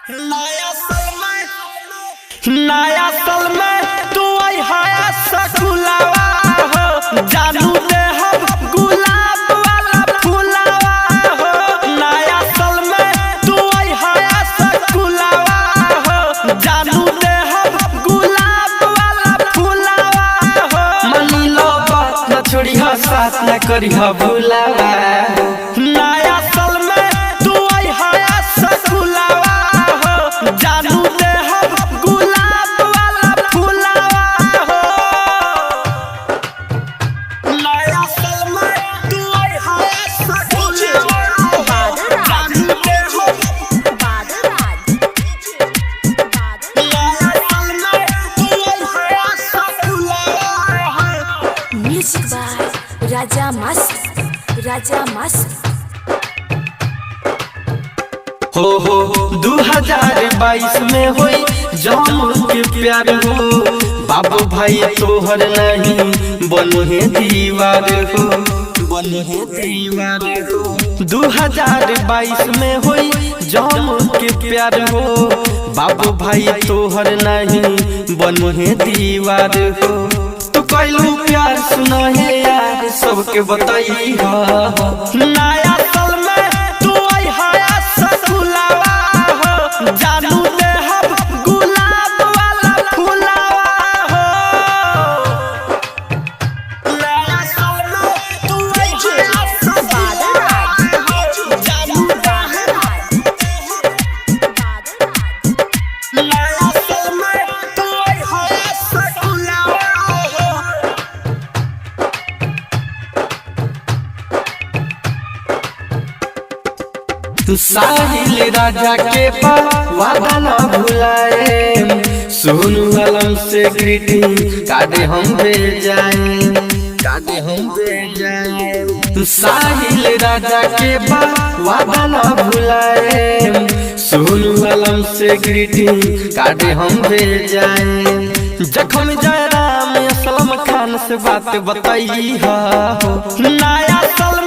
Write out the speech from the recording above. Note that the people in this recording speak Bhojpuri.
नया साल में तू आई हाया सकुलावा हो, जानू दे हम गुलाब वाला फुलावा हो। नया साल में तू आई हाया सकुलावा हो, जानू दे हम गुलाब वाला फुलावा हो। मनी लो बात न छोड़ी हो, साथ न करी हो भुलावा। नया साल में तू आई हाया सकुलावा हो, जानू दे हम गुलाब वाला फुलावा हो। नया साल में तू आई हाया सकुलावा हो, जानू दे हम नया साल में तू आई हाया सकुलावा हो। म्यूजिक बाय राजा मस्त हो 2022 में होई जामुन के प्यार हो, बाबू भाई तोहर नहीं बने दीवार हो, बने दीवार हो। 2022 में होई जामुन के प्यार हो, बाबू भाई तोहर नहीं बने दीवार हो। तू कैलू प्यार सुना है यार, सबके बताई हो। नया साल में तू आई हाया सकुलावा हो, जानू दे हम गुलाब वाला फुलावा हो। नया साल में तू आई हाया सकुलावा हो, जानू दे हम नया साल में तू आई हाया सकुलावा हो। साहिल राजा के वादा ना भुलाए, सोनू आलम से ग्रीटिंग काटे हम भेजाए, काटे हम भेजाए। साहिल राजा के वादा ना भुलाए, सोनू आलम से ग्रीटिंग काटे हम भेजाए। जखम जयराम असलम खान से बात बताई हो। नया साल